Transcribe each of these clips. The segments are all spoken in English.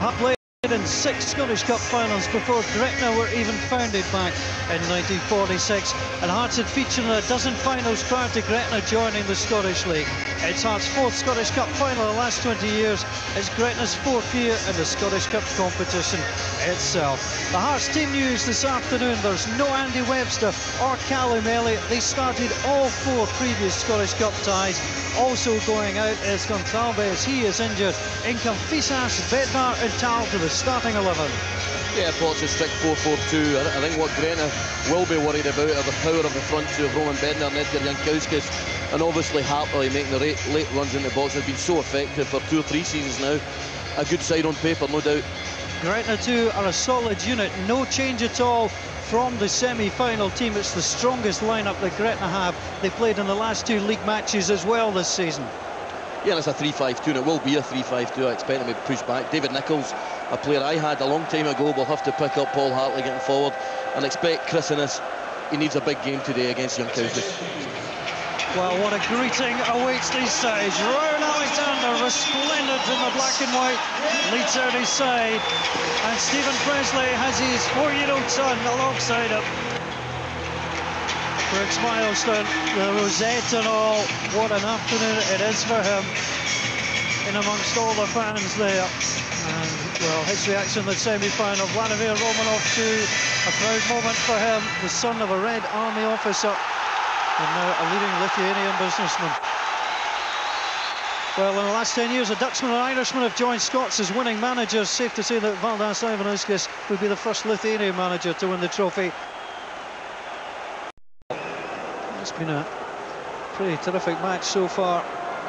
have played in 6 Scottish Cup finals before Gretna were even founded back in 1946, and Hearts had featured in a dozen finals prior to Gretna joining the Scottish League. It's Hearts' 4th Scottish Cup final in the last 20 years. It's Gretna's 4th year in the Scottish Cup competition itself. The Hearts team news this afternoon: there's no Andy Webster or Callum Elliott. They started all 4 previous Scottish Cup ties. Also going out is Gonçalves, he is injured. In come Fisas, Bednar and Tal to the starting 11. Yeah, Paul, it's a strict 4-4-2. I think what Gretna will be worried about are the power of the front two of Roman Bednar and Edgar Jankauskas, and obviously Hartley making the late runs in the box has been so effective for 2 or 3 seasons now. A good side on paper, no doubt. Gretna too are a solid unit, no change at all from the semi-final team. It's the strongest lineup that Gretna have. They played in the last 2 league matches as well this season. Yeah, and it's a 3-5-2, and it will be a 3-5-2. I expect him to push back. David Nichols, a player I had a long time ago, will have to pick up Paul Hartley getting forward, and expect Chris Innes. He needs a big game today against Jankauskas. Well, what a greeting awaits these sides. Rowan Alexander, resplendent in the black and white, leads out his side, and Stephen Presley has his 4-year-old son alongside him. Brooks Milestone, the rosette and all, what an afternoon it is for him in amongst all the fans there. And well, his reaction in the semi-final, Vladimir Romanov too, a proud moment for him, the son of a Red Army officer and now a leading Lithuanian businessman. Well, in the last 10 years, a Dutchman and Irishman have joined Scots as winning managers. Safe to say that Valdas Ivanauskas would be the first Lithuanian manager to win the trophy. It's been a pretty terrific match so far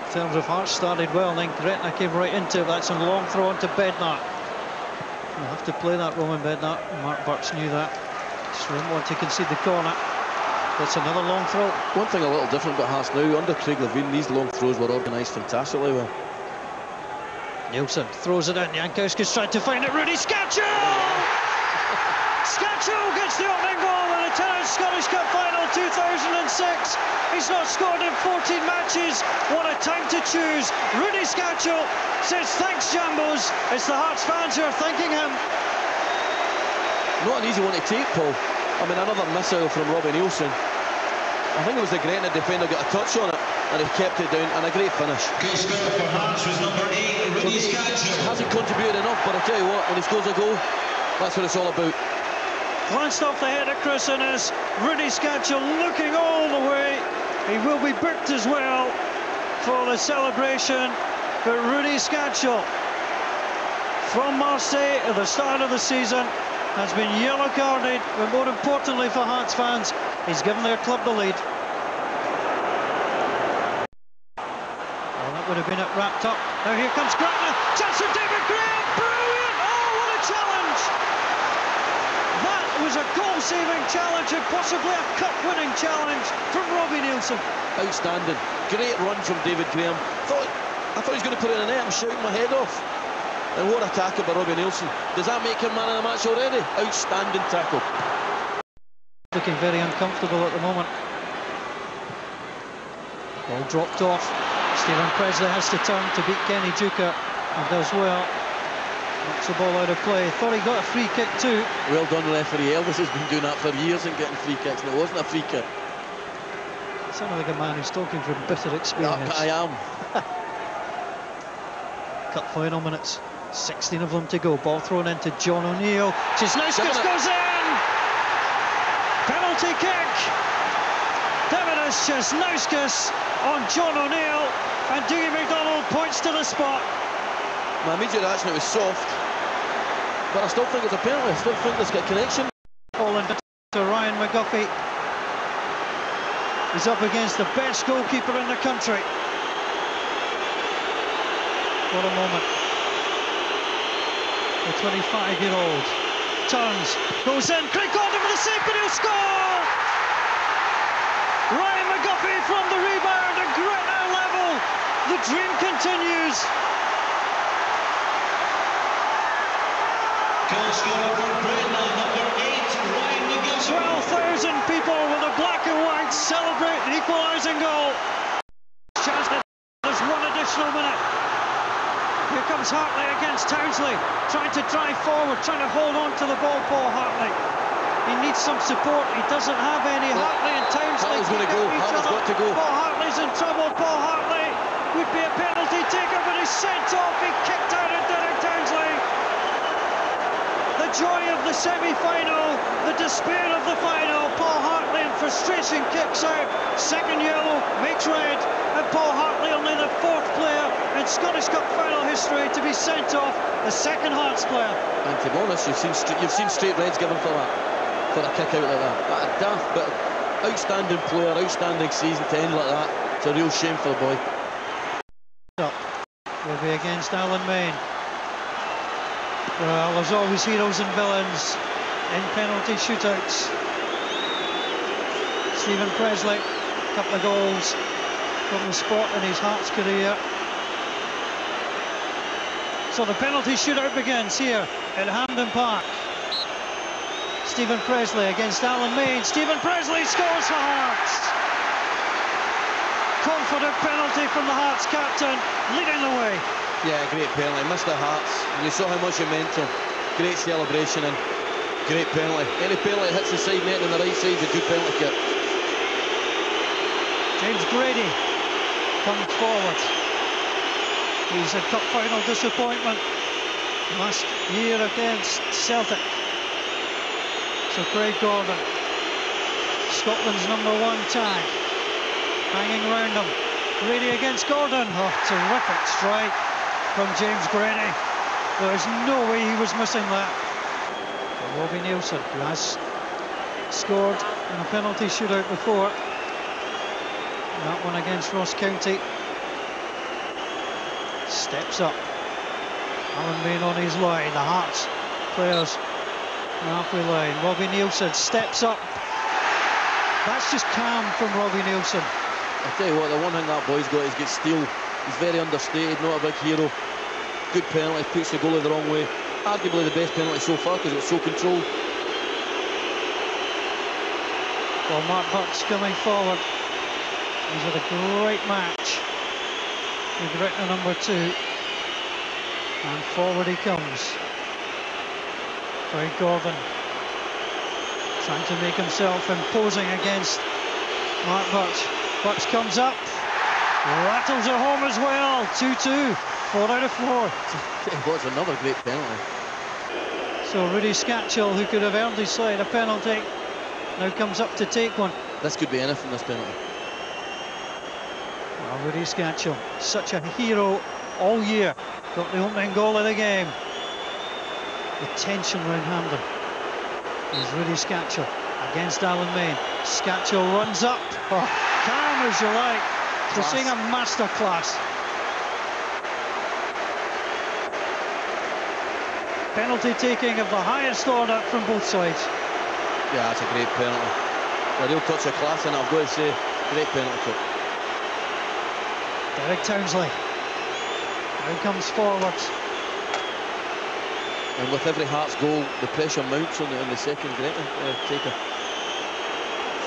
in terms of Hearts started well, and then Gretna came right into it. That's a long throw onto Bednar. You'll have to play that, Roman Bednar. Mark Burks knew that. Just didn't want to concede the corner. That's another long throw. One thing a little different about Hearts now, under Craig Levein, these long throws were organised fantastically well. Nielsen throws it in. Jankauskas tried to find it. Rudy Scatchell! Scatchell gets the opening goal in the 10th Scottish Cup final 2006. He's not scored in 14 matches. What a time to choose. Rudy Scatchell says thanks, Jambos. It's the Hearts fans who are thanking him. Not an easy one to take, Paul. I mean, another missile from Robbie Nielsen. I think it was the Gretna defender got a touch on it and he kept it down, and a great finish. Goal scorer for Hearts was number 8, Rudy Scatchell. Hasn't contributed enough, but I tell you what, when he scores a goal, that's what it's all about. Glanced off the head of Chris Innes. Rudy Scatchell looking all the way. He will be booked as well for the celebration. But Rudy Scatchell from Marseille at the start of the season has been yellow carded, but more importantly for Hearts fans, he's given their club the lead. Well, that would have been it wrapped up. Now here comes Gretna. Chance for David Graham. Brilliant! Oh, what a challenge! That was a goal-saving challenge and possibly a cup-winning challenge from Robbie Nielsen. Outstanding. Great run from David Graham. I thought he was going to put it in the net. I'm shouting my head off. And what a tackle by Robbie Nielsen. Does that make him man of the match already? Outstanding tackle. Looking very uncomfortable at the moment. Ball dropped off. Stephen Presley has to turn to beat Kenny Duker, and does well. Knocks the ball out of play. Thought he got a free kick too. Well done, referee. Elvis has been doing that for years and getting free kicks, and it wasn't a free kick. Sounded like a man who's talking from bitter experience. I am. Cup final minutes. 16 of them to go. Ball thrown into John O'Neill. Cisnauskas goes in! Penalty kick! Devidas Cisnauskas on John O'Neill, and Dougie McDonald points to the spot. My immediate reaction, it was soft, but I still think it's a penalty. I still think there's got connection. Ball into Ryan McGuffey. He's up against the best goalkeeper in the country. What a moment. The 25-year-old turns, goes in, Craig Gordon for the save, but he'll score! Ryan McGuffey from the rebound, and Gretna level. The dream continues. Goal scorer for Gretna, number 8, Ryan McGuffey. 12,000 people with a black and white celebrate the equalising goal. Chance, there's one additional minute. Here comes comes Hartley against Townsley, trying to drive forward, trying to hold on to the ball, Paul Hartley. He needs some support, he doesn't have any. Hartley and Townsley Hartley's going to go, Hartley's got to go. Paul Hartley's in trouble, Paul Hartley would be a penalty taker, but he's sent off, he kicked out at Derek Townsley. The joy of the semi-final, the despair of the final. Paul Hartley in frustration kicks out, second yellow, makes red, and Paul Hartley only the fourth player in Scottish Cup final history to be sent off, the second Hearts player. And to be honest, you've seen straight reds given for that, for a kick out like that. A daft but outstanding player, outstanding season to end like that. It's a real shame for the boy. Will be against Alan Main. Well, there's always heroes and villains in penalty shootouts. Stephen Presley, a couple of goals from the spot in his Hearts career. So the penalty shootout begins here at Hampden Park. Stephen Presley against Alan Main. Stephen Presley scores for Hearts. Confident penalty from the Hearts captain, leading the way. Yeah, great penalty. Mr. Hearts, you saw how much he meant to him. Great celebration and great penalty. Any penalty hits the side net on the right side is a good penalty kick. James Grady comes forward. He's a cup final disappointment last year against Celtic. So Craig Gordon, Scotland's #1 tag, hanging round him. Grady against Gordon. Oh, terrific strike from James Grady. There's no way he was missing that. And Robbie Neilson, who has scored in a penalty shootout before. That one against Ross County. Steps up. Alan Main on his line. The Hearts players halfway line. Robbie Neilson steps up. That's just calm from Robbie Neilson. I tell you what, the one thing that boy's got is get steel. He's very understated, not a big hero. Good penalty, puts the goalie the wrong way. Arguably the best penalty so far because it's so controlled. Well, Mark Bucks coming forward. He's had a great match with Gretna #2. And forward he comes. Craig Gordon trying to make himself imposing against Mark Bucks. Bucks comes up, rattles it home as well. 2-2, 4 out of 4. What's another great penalty. So Rudy Scatchell, who could have earned his side a penalty, now comes up to take one. This could be anything, this penalty. Well, Rudy Scatchell, such a hero all year, got the opening goal of the game. The tension round Hampden is Rudy Scatchell against Alan Main. Scatchell runs up. Oh, calm as you like. We're seeing a masterclass. Penalty taking of the highest order from both sides. Yeah, that's a great penalty. A real touch of class, and I've got to say, great penalty kick. Derek Townsley now comes forward. And with every Hearts goal, the pressure mounts on the second Gretna taker.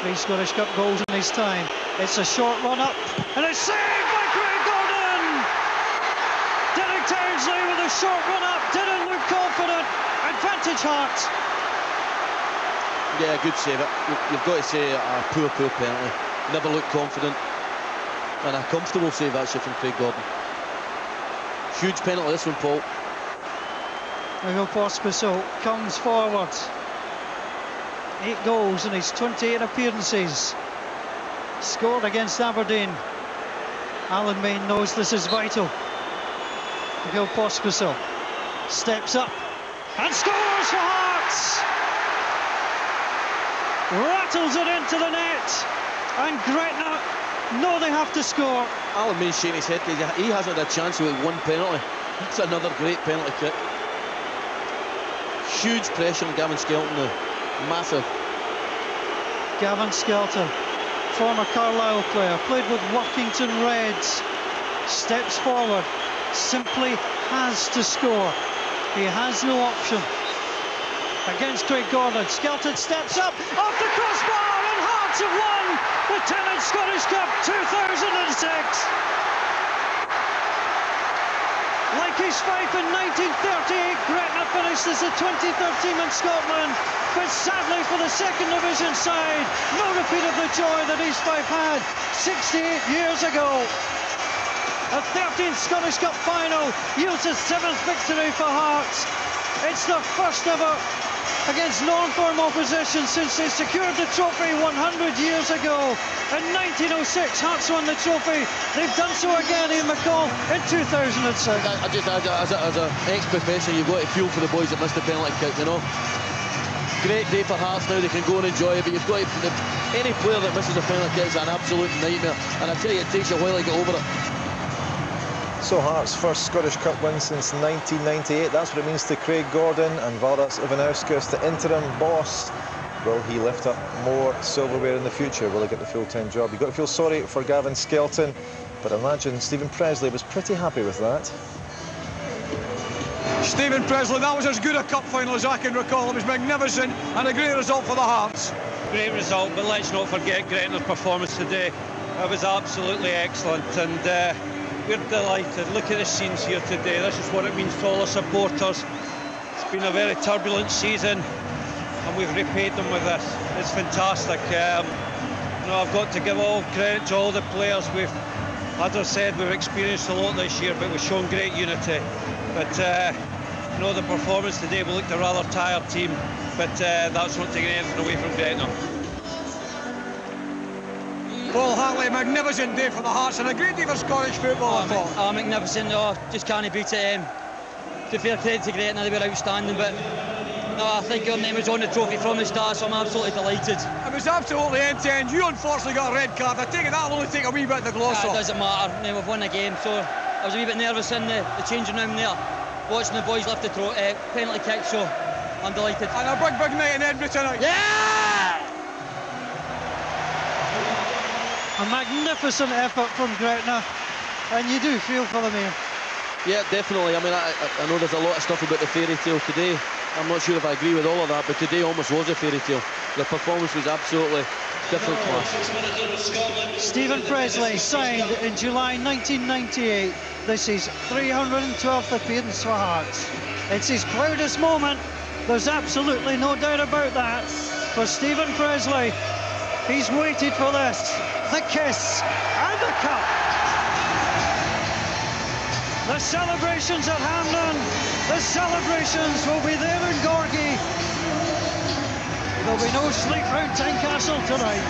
3 Scottish Cup goals in his time. It's a short run up, and it's saved by Craig Gordon! Derek Townsley with a short run up, didn't look confident. Advantage Hearts. Yeah, good save. You've got to say a poor penalty. Never looked confident. And a comfortable save actually from Craig Gordon. Huge penalty this one, Paul. Miguel Pospisil comes forward. 8 goals in his 28 appearances. Scored against Aberdeen. Alan Main knows this is vital. Miguel Pospisil steps up and scores for Hearts. Rattles it into the net, and Gretna know they have to score. Alan Main's shaking his head because he hasn't had a chance with one penalty. That's another great penalty kick. Huge pressure on Gavin Skelton now. Massive. Gavin Skelton, former Carlisle player, played with Workington Reds, steps forward, simply has to score. He has no option. Against Craig Gordon, Skelton steps up, off the crossbar, and Hearts have won the 10th Scottish Cup 2006. Like his Fife in 1938, Gretna finished as the 23rd team in Scotland, but sadly for the second division side, no repeat of the joy that East Fife had 68 years ago. A 13th Scottish Cup final yields a 7th victory for Hearts. It's the first ever against non-firm opposition since they secured the trophy 100 years ago. In 1906, Hearts won the trophy. They've done so again, Ian McCall, in 2006. I just, as an ex-professional, you've got to feel for the boys that missed the penalty kick, you know. Great day for Hearts now, they can go and enjoy it, but you've got to, any player that misses a penalty kick is an absolute nightmare, and I tell you, it takes a while to get over it. So Hearts' first Scottish Cup win since 1998. That's what it means to Craig Gordon, and Valdas Ivanauskas, the interim boss. Will he lift up more silverware in the future? Will he get the full-time job? You've got to feel sorry for Gavin Skelton, but I imagine Stephen Pressley was pretty happy with that. Stephen Pressley, that was as good a cup final as I can recall. It was magnificent and a great result for the Hearts. Great result, but let's not forget Gretna's performance today. It was absolutely excellent, and we're delighted. Look at the scenes here today. This is what it means to all the supporters. It's been a very turbulent season, and we've repaid them with this. It's fantastic. You know, I've got to give all credit to all the players. As I said, we've experienced a lot this year, but we've shown great unity. But you know, the performance today, we looked a rather tired team, but that's not taking anything away from Gretna. Paul Hartley, a magnificent day for the Hearts and a great day for Scottish football, I thought. Magnificent. Oh, just can't beat it. To fair credit to Gretna, they were outstanding, but no, I think our name was on the trophy from the start, so I'm absolutely delighted. It was absolutely end-to-end. You unfortunately got a red card. I take it that'll only take a wee bit of the gloss off. It doesn't matter. I mean, we've won the game, so I was a wee bit nervous in the changing room there, watching the boys lift the penalty kick, so I'm delighted. And a big night in Edinburgh tonight. Yeah! A magnificent effort from Gretna, and you do feel for them here. Yeah, definitely. I mean, I know there's a lot of stuff about the fairy tale today. I'm not sure if I agree with all of that, but today almost was a fairy tale. The performance was absolutely different class. Stephen Pressley signed in July 1998. This is 312th appearance for Hearts. It's his proudest moment. There's absolutely no doubt about that. For Stephen Pressley, he's waited for this. The kiss and the cup. The celebrations at Hampden. The celebrations will be there in Gorgie. There'll be no sleep round Tynecastle tonight.